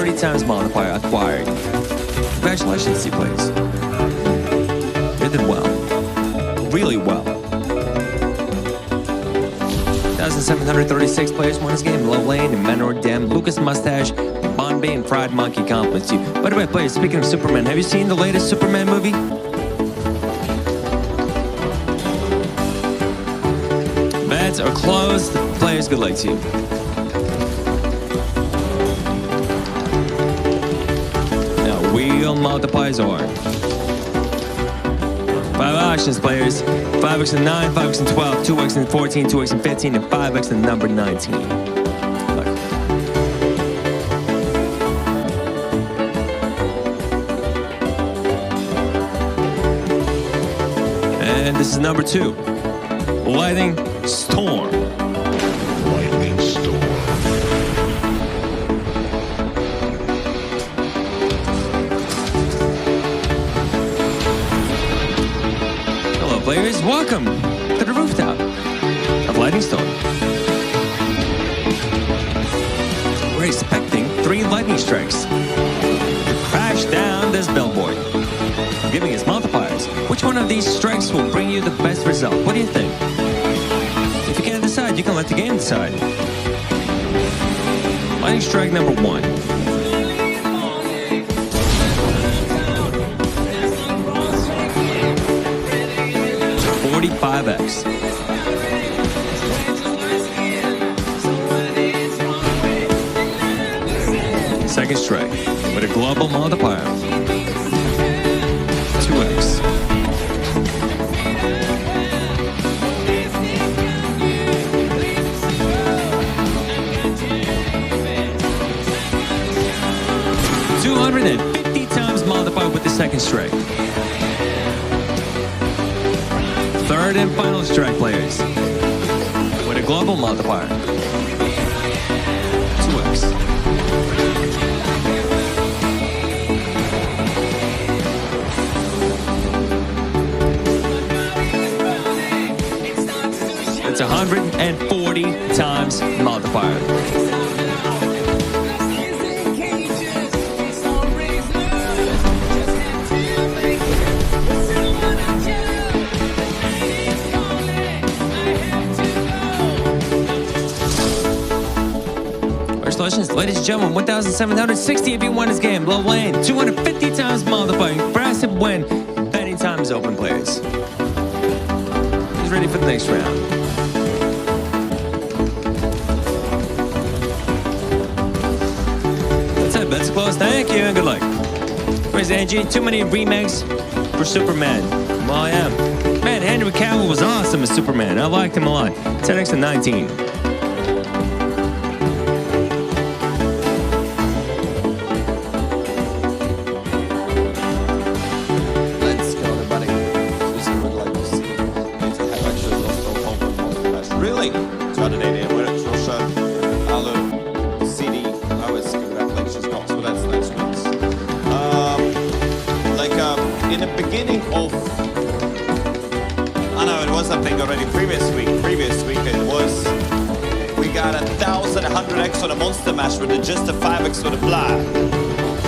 30 times multiplier acquired. Congratulations, you players. You did well. Really well. 1736 players won this game. Low Lane and Menor Dem, Lucas Mustache, Bombay and Fried Monkey compliments you. By the way, players, speaking of Superman, have you seen the latest Superman movie? Beds are closed. Players, good luck to you. Now, wheel multipliers are 5 options, players. 5x and 9, 5x and 12, 2x and 14, 2x and 15, and 5x and number 19. Look. And this is number 2. Lightning Storm. Lightning Storm. Hello, players. Welcome to the rooftop of Lightning Storm. We're expecting 3 lightning strikes to crash down this billboard, giving us multipliers. Which one of these strikes will bring you the best result? What do you think? If you can't decide, you can let the game decide. Lightning strike number 1. 45X. Second strike with a global multiplier. 2x. $250 times multiplier with the second strike. Third and final strike, players, with a global multiplier. 2x. It's 140 times multiplier. Congratulations, ladies and gentlemen, 1,760 if you won this game. Low Lane, 250 times multiplying. Impressive win. Betting time is open, players. Who's ready for the next round? That's it, bets are closed. Thank you and good luck. Where's Angie? Too many remakes for Superman. Well, I am. Man, Henry Cavill was awesome as Superman. I liked him a lot. 10x and 19. Really? 280 winners. Russia, Alu, CD, OS, congratulations, Cox. So that's nice wins. In the beginning of, I know it was something already previous week it was, we got 1100X on a monster mash with just a 5X on a fly.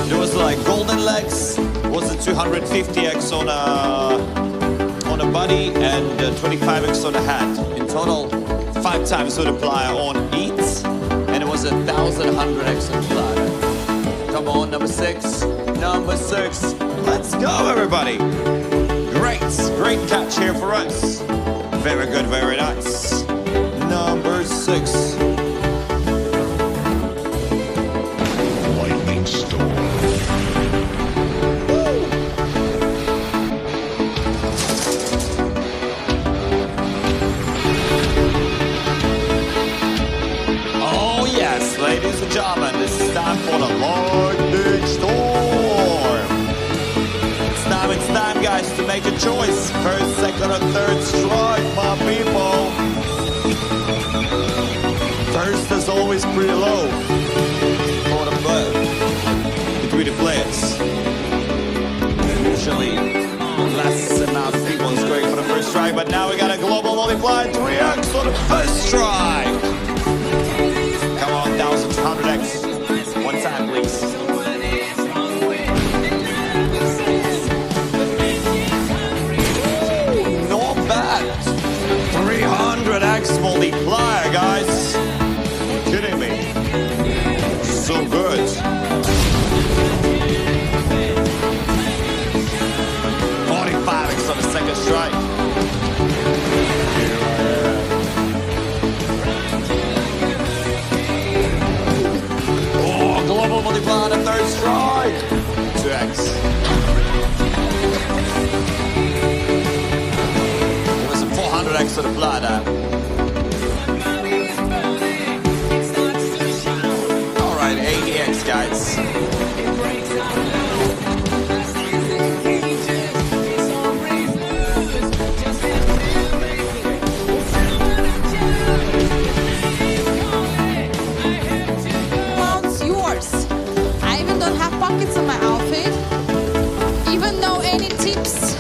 There was like golden legs, was a 250X on a body and 25X on a hat. In total, 5 times multiplier on each, and it was 1100X on fly. Come on, number 6. Number 6. Let's go, everybody. Great catch here for us. Very good, very nice. Number 6. Lightning Storm. Oh yes, ladies and gentlemen, this is time for the Lightning Storm. It's time, guys, to make a choice. First, second, or third strike, my people. First is always pretty low for the play. Between the players. Usually, less amount of people is going for the first strike, but now we got a global multiplier 3x on the first strike. Come on, 1100X. One time, please. with a fly there. All right, 80X, guys. Well, it's yours. I even don't have pockets on my outfit. Even though any tips,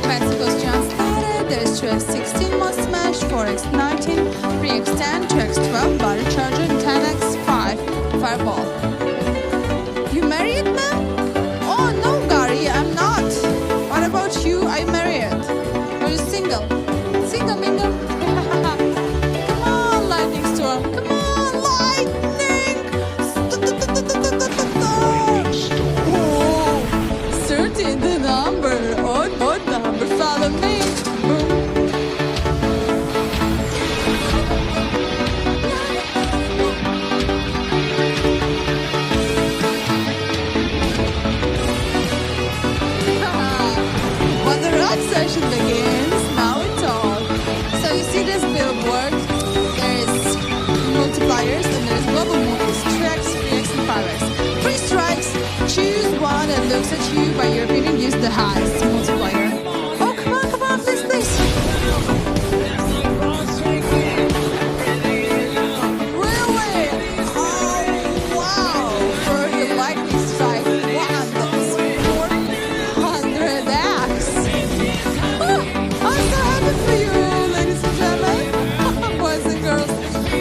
Mexico's just started. There's 2x16 must smash, 4x19, 3x10, 2x12 body charger, and 10x 5 fireball. You married, man? Oh no, Gary, I'm not. What about you? Are you married? Or are you single? Single mingle? Come on, lightning storm. Come on, lightning! Oh, 13 the number. Odd number. Follow me. Boom. When the rock session begins, now we talk. So you see this billboard, there's multipliers and there's global movies, 2x, 3x, and 5x. 3 strikes, choose one that looks at you, by your opinion, use the highest multiplier. Oh, come on, please. Really? Oh, wow. For the lightning strike, wow, that's 400X. Oh, I'm so happy for you, ladies and gentlemen. Boys and girls,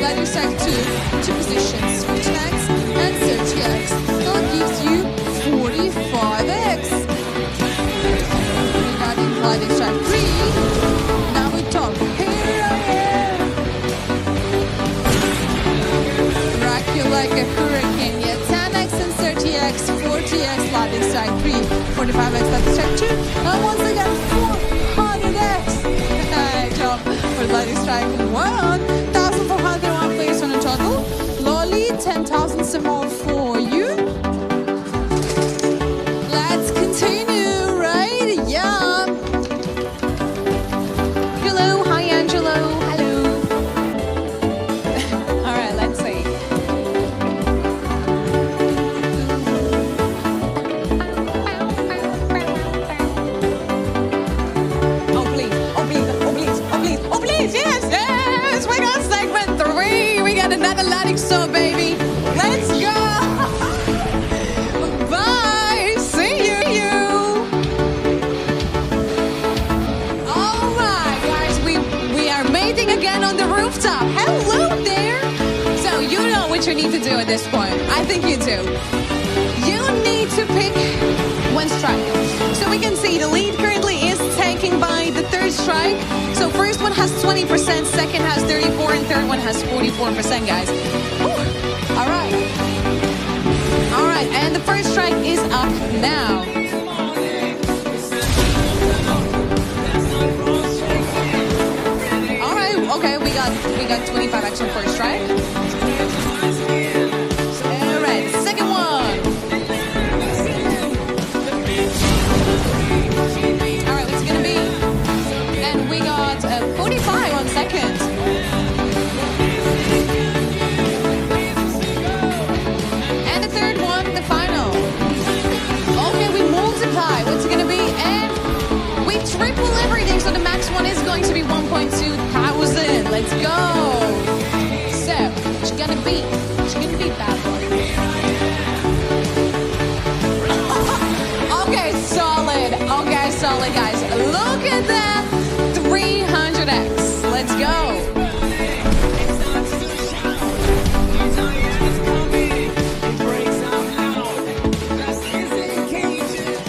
lightning strike 2 positions, 15X and 30X. That gives you 45X. Regarding lightning strike 3, now we talk. Here I am. Rock you like a hurricane. Yeah, 10X and 30X, 40X, lightning strike 3, 45X, lightning strike 2, and once again 400X. Hey, job for lightning strike 1. 1,401 players on a total. Lolly, 10,000 some more for you. Let's continue, right? Yeah. Hello, hi Angelo. Hello. All right, let's see. Oh please, yes, we got segment 3. We got another lightning storm, baby. Let's go. Bye. See you. All right, guys, we are mating again on the rooftop. Hello there. So you know what you need to do at this point. I think you do. You need to pick one strike. So we can see the lead currently is taken by the third strike. So first one has 20%, second has 34%, and third one has 44%, guys. Whew. All right. All right, and the first strike is up now. All right, okay, we got 25X on first strike. All right, second one. All right, what's it gonna be? And we got 45 on second. And the third one, the final. Okay, we multiply. What's it gonna be? And we triple everything, so the max one is going to be 1.2 thousand. Let's go. So, what you gonna be? What you gonna be, bad boy? Okay, solid, guys. Look at that. 300X. Let's go.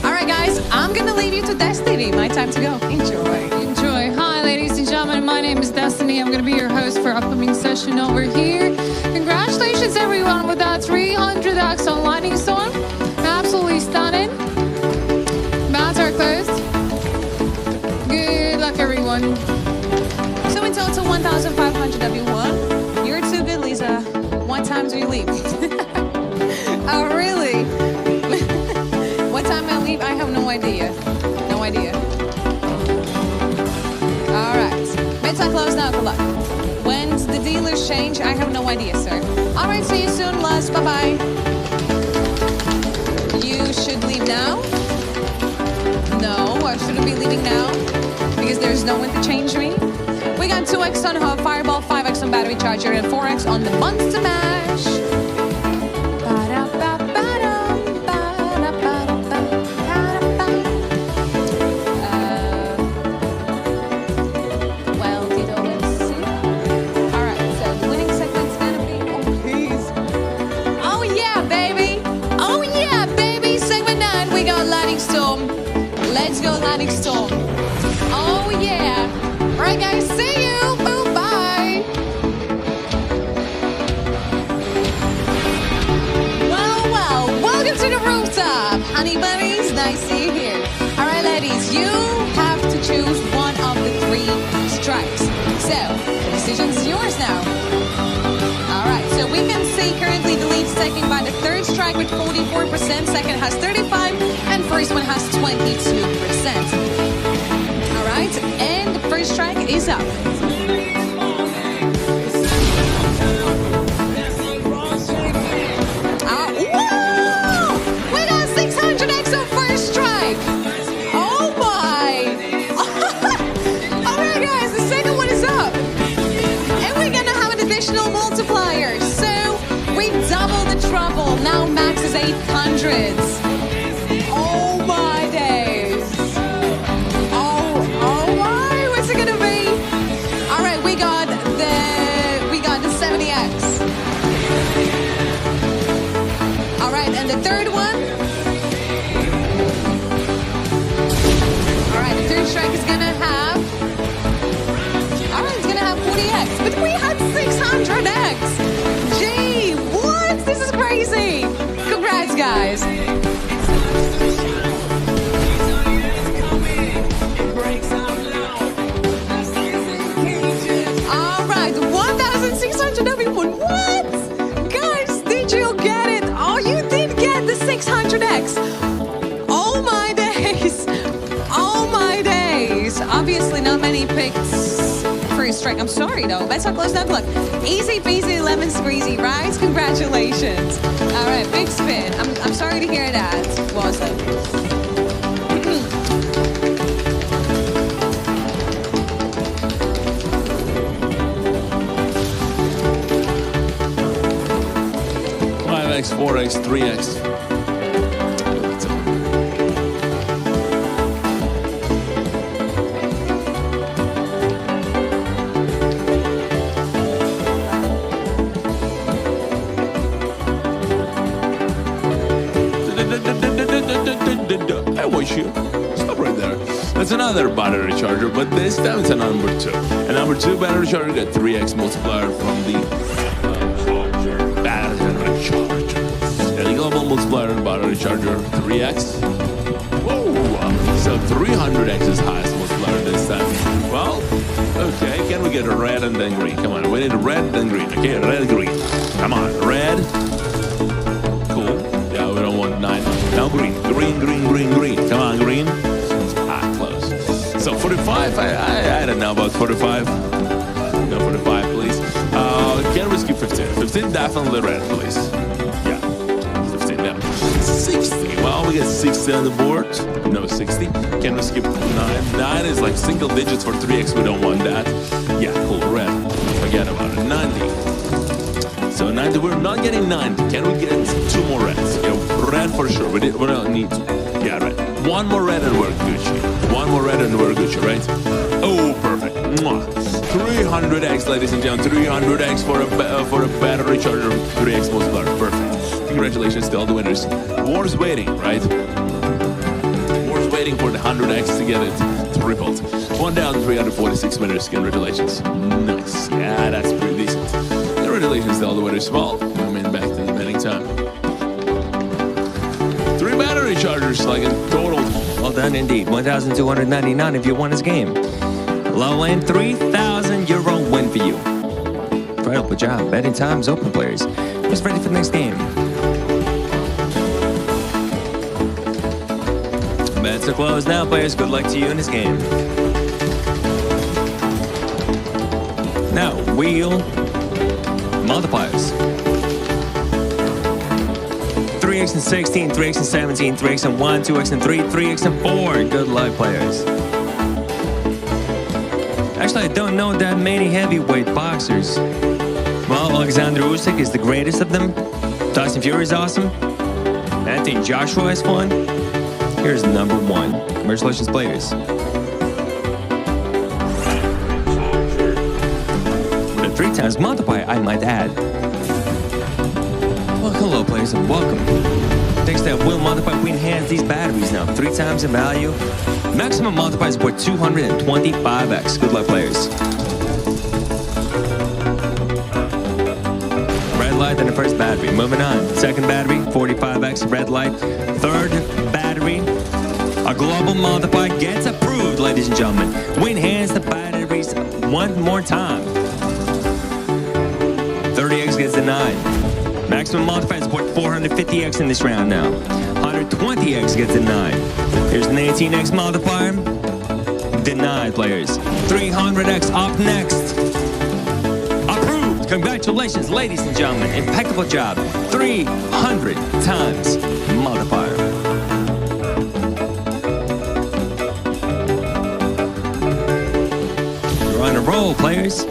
All right, guys, I'm gonna leave you to Destiny. My time to go. Enjoy. Hi, ladies and gentlemen. My name is Destiny. I'm gonna be your host for upcoming session over here. Congratulations, everyone, with that 300X on Lightning Storm. Absolutely stunning. Bats are closed. Good luck, everyone. So in total, 1,500 W1. You're too good, Lisa. What time do you leave? Oh, really? What time I leave? I have no idea. luck. When's the dealers change? I have no idea, sir. All right, see you soon, Les. Bye-bye. You should leave now? No, I shouldn't be leaving now because there's no one to change me. We got 2X on Fireball, 5X on battery charger, and 4X on the Monster Mash. Well, Tito, let's see. All right, so the winning segment's gonna be, oh, please. Oh, yeah, baby. Oh, yeah, baby. Segment 9, we got Lightning Storm. Let's go, Lightning Storm. Oh, yeah. All right, guys, see you. Boom, bye. Well, welcome to the rooftop. Honey bunnies, nice to see you here. All right, ladies, you have to choose one of the 3 strikes. So, the decision's yours now. All right, so we can see currently the lead's taken by the 3rd strike with 44%, 2nd has 35%, and 1st one has 22%. All right, and the 1st strike is up. Whoa! We got 600X on 1st strike. Oh my! All right, guys, the 2nd one is up, and we're gonna have an additional multiplier. So we double the trouble. Now max is 800s. Oh my days! Oh my! What's it gonna be? All right, we got the 70X. All right, and the 3rd one. All right, the 3rd strike is gonna have. All right, it's gonna have 40X, but we had 600X. Gee, what? This is crazy. Congrats, guys. All right, 1,600 everyone. What? Guys, did you get it? Oh, you did get the 600X. Oh my days. Oh my days. Obviously, not many picked first strike. I'm sorry, though. Let's not close that look. Easy peasy, lemon squeezy, right? Congratulations. All right, big spin. I'm sorry to hear that, Wasn't. 5X, 4X, 3X. I wish you. Stop right there. That's another battery charger, but this time it's a number 2. A number 2 battery charger got 3X multiplier from the battery charger. And the global multiplier and battery charger 3X. Whoa! So 300X is highest multiplier this time. Well, okay. Can we get a red and then green? Come on, we need a red and then green. Okay, red, green. Come on, red. Cool. Yeah, we don't want 9. Now green. Green, green, green, green. Come on, green. Close. So 45, I don't know about 45. No, 45, please. Can we skip 15? 15, definitely red, please. Yeah, 15, yeah. 60, well, we get 60 on the board. No, 60. Can we skip 9? 9 is like single digits for 3X, we don't want that. Yeah, cool, red. Forget about it. 90. So 90, we're not getting 90. Can we get 2 more reds? Yeah, red for sure. We don't need to. Yeah, red. 1 more red and we're Gucci. 1 more red and we're Gucci, right? Oh, perfect. Mwah. 300X, ladies and gentlemen. 300X for a battery charger. 3X multiplier. Perfect. Congratulations to all the winners. War's waiting, right? War's waiting for the 100X to get it tripled. 1,346 winners. Congratulations. Nice. Yeah, that's pretty decent. Congratulations to all the winners. Well, I'm in back to the betting time. 3 battery chargers, like in total. Well done indeed. 1,299 if you won this game. Low end, 3,000 euro win for you. Incredible job. Betting time's open, players. Just ready for the next game. Bets are closed now, players. Good luck to you in this game. Now, wheel multipliers. 3x and 16, 3x and 17, 3x and 1, 2x and 3, 3x and 4. Good luck, players. Actually, I don't know that many heavyweight boxers. Well, Alexander Usyk is the greatest of them. Tyson Fury is awesome. Anthony Joshua is fun. Here's number 1. Congratulations, players. With a 3 times multiplier, I might add. Well, hello, players, and welcome. Thanks to that wheel multiplier, we enhance these batteries now 3 times in value. Maximum multiplier is worth 225x. Good luck, players. Red light and the first battery. Moving on. Second battery, 45x, red light. Third battery, a global multiplier gets approved, ladies and gentlemen. We enhance the batteries one more time. 30x gets denied. Maximum multiplier is worth 450x in this round now. 120x gets denied. Here's an 18x multiplier. Denied, players. 300x up next. Approved. Congratulations, ladies and gentlemen. Impeccable job. 300 times multiplier. You're on a roll, players.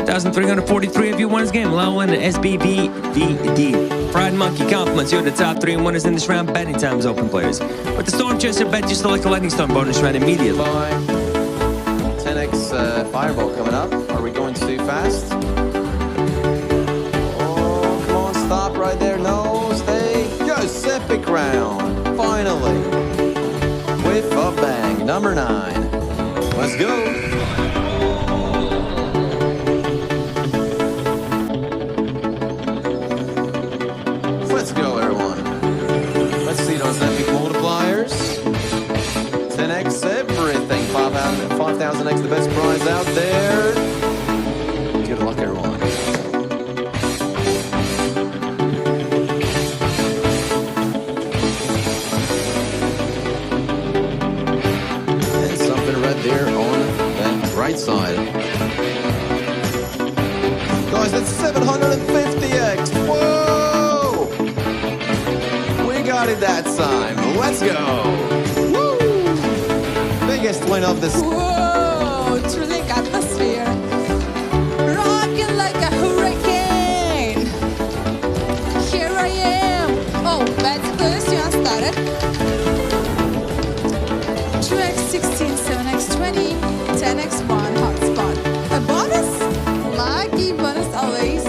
1,343 of you won this game. Allow one to SBBDD. Fried Monkey compliments you are the top 3 winners in this round. Betting time is open, players. With the Storm Chaser bet, you select a Lightning Storm bonus round immediately. 10x Fireball coming up. Are we going too fast? Oh, come on, stop right there. No, stay. Yes, epic round. Finally. With a bang. Number 9. Let's go. Let's go, everyone. Let's see those epic multipliers. 10x everything. 5,000x the best prize out there. Good luck, everyone. And something red there on that right side. Guys, that's 750x. Whoa! We got it that time. Let's go. Woo! Biggest win of this. Whoa, thrilling atmosphere. Rocking like a hurricane. Here I am. Oh, that's close. You started. 2x 16, 7x 20, 10x 1 hotspot. A bonus? Lucky bonus always.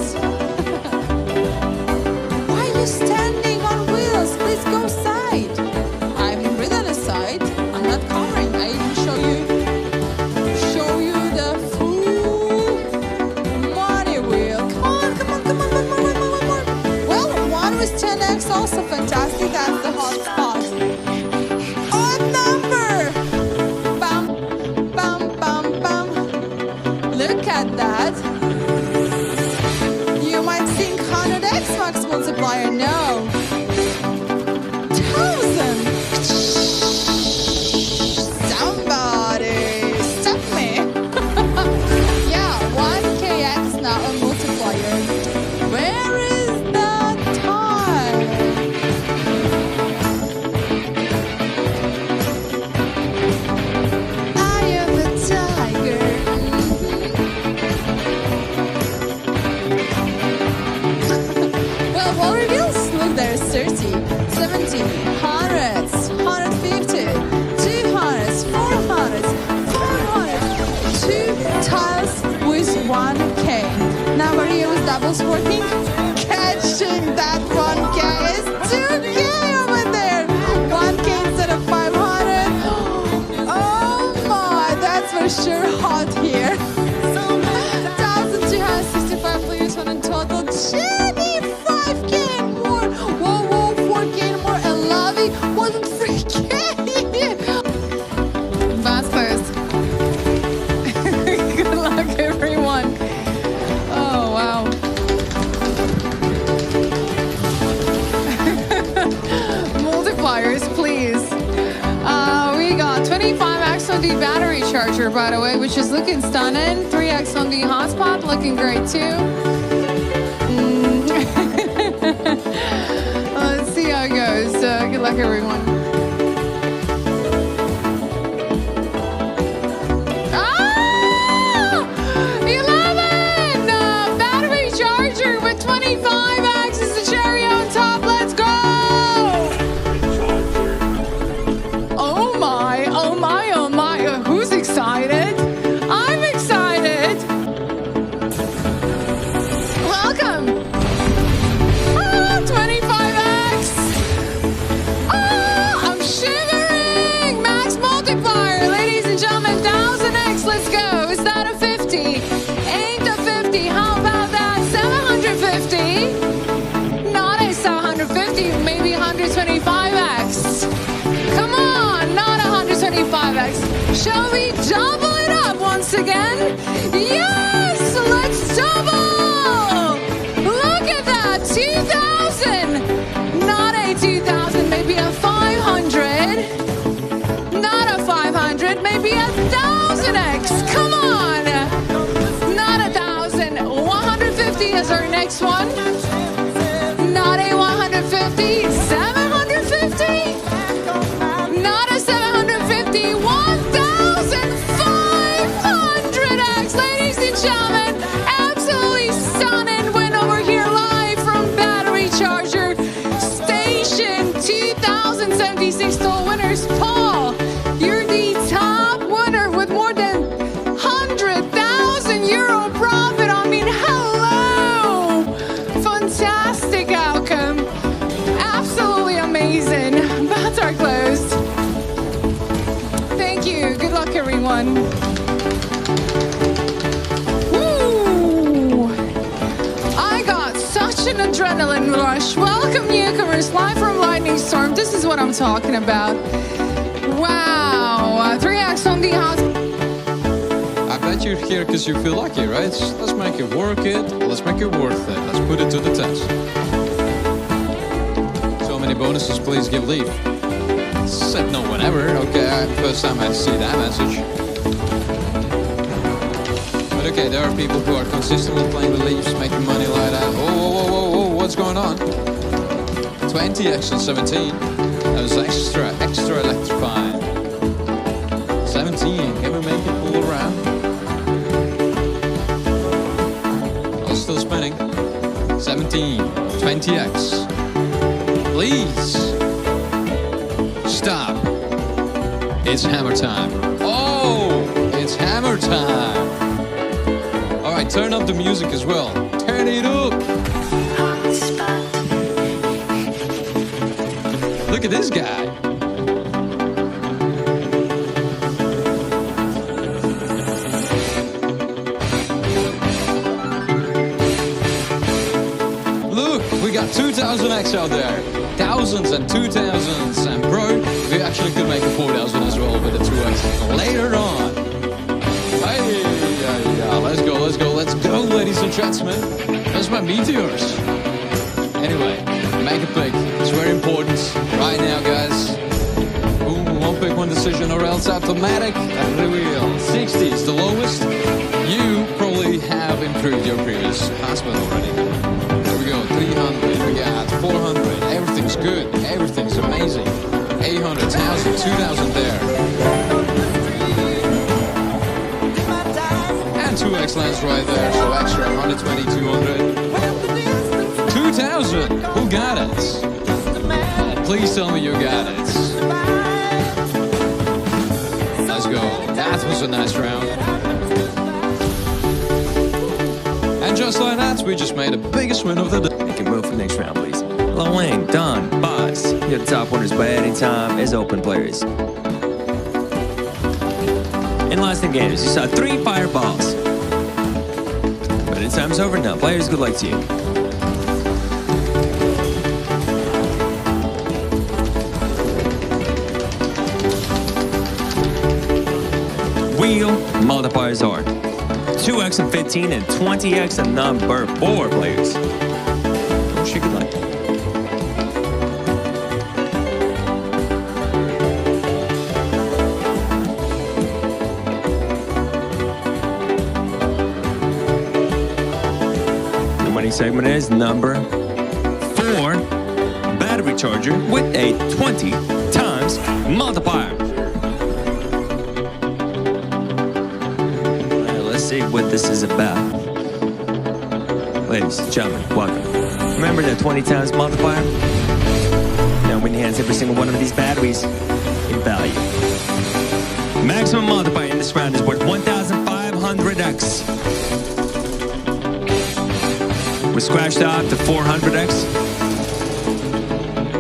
Why are you standing on wheels? Please go side. I'm really on the side. I'm not covering. I even show you the full money wheel. Come on. Well, 1 with 10x also fantastic. That's the hot spot. Odd number. Bam, bam, bam, bam. Look at that. You might think 100x max multiplier. No. 1,000. Somebody stop me. Yeah, 1kx now a multiplier. Where is the time? I am a tiger. Well, wall reveals. Look, there's 30, 70, 100s, 150, 200s, 400s, 400. 2 tiles with 1k. Now Maria with doubles working. Catching that 1k is 2k over there. 1k instead of 500. Oh my, that's for sure hot here. 1,265 players won in total. 25k and more. Whoa, 4k and more. And Lavi wasn't 3k. Advanced players. Good luck, everyone. Oh, wow. charger, by the way, which is looking stunning. 3X on the hotspot, looking great too. Let's see how it goes. Good luck, everyone. Ah! 11! Battery charger with 25X is the cherry on top. Let's go! Oh my, oh my, oh my. Who's excited? I'm excited. Welcome. 25X. I'm shivering. Max multiplier. Ladies and gentlemen, 1000X. Let's go. Is that a 50? Ain't a 50. How about that? 750. Not a 750. Maybe 125X. Come on. Not 125X. Shall we double it up once again? Yes. Let's double. Look at that. 2000. Not a 2000. Maybe a 500. Not a 500. Maybe a 1000X. Come on. Not a 1000. 150 is our next one. Not a 150. 750. Not a 750. 1,500X. Ladies and gentlemen, absolutely stunning win over here live from Battery Charger Station. 2076 total winners. Paul, you're the top winner with more than 100,000 euro profit. I mean, hello. Fantastic outcome. Absolutely amazing. Bets are closed. Thank you. Good luck, everyone. Woo! I got such an adrenaline rush. Welcome, newcomers, live from Lightning Storm. This is what I'm talking about. Wow. 3X on the house. I bet you're here because you feel lucky, right? Let's make it work it. Let's make it worth it. Let's put it to the test. So many bonuses, please give leave. Said no whenever. Okay, first time I see that message. But okay, there are people who are consistently playing the Leafs, making money like that. Oh, what's going on? 20X and 17. That was extra electrifying. 17, can we make it pull around? Oh, still spinning. 17, 20X. Please. Stop. It's hammer time. Oh, it's hammer time. All right, turn up the music as well. Turn it up. Look at this guy. Look, we got 2000X out there. Thousands and 2000s. And bro, we actually could make a 4000 as well with the 2X later on. Hey, yeah, let's go, ladies and gentlemen. That's my meteors. Anyway, make a pick. It's very important. Right now, guys. Boom, one pick, one decision, or else automatic reveal. 60 is the lowest. You probably have improved your previous hospital already. There we go, 300, we got 400. Everything's good. Everything's amazing. 800, 1,000, 2,000 there. And 2X lands right there, so extra 120, 200. 2,000. Who got it? Please tell me you got it. Let's go. That was a nice round. And just like that, we just made the biggest win of the day. You can move for the next round, please. Hello, Wayne, Don, Boss. You're the top winners by adding time as open players. In last 10 games, you saw 3 fireballs. But it's time's over now. Players, good luck to you. Wheel multipliers are 2X and 15 and 20X and number 4 players. Wish you good luck. money segment is number 4, battery charger with a 20 times multiplier. Let's see what this is about. Ladies and gentlemen, welcome. Remember that 20 times multiplier? Now we enhance every single one of these batteries in value. Maximum multiplier in this round is worth 1500X. We scratched out the 400X.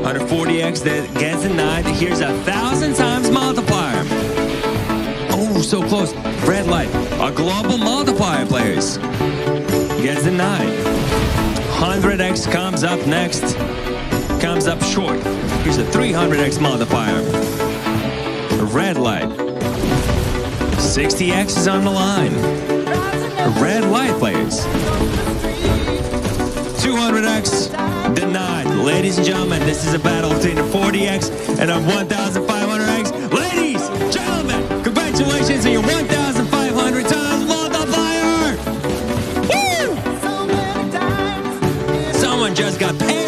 140X that gets a 9. Here's 1,000 times multiplier. Oh, so close. Red light. Our global multiplier players gets a 9. 100X comes up next. Comes up short. Here's a 300X multiplier. Red light. 60X is on the line. Red light players. 200X denied. Ladies and gentlemen, this is a battle between the 40X and a 1500X. Ladies, gentlemen, congratulations on your 1500 times multiplier. Woo! Someone just got paid.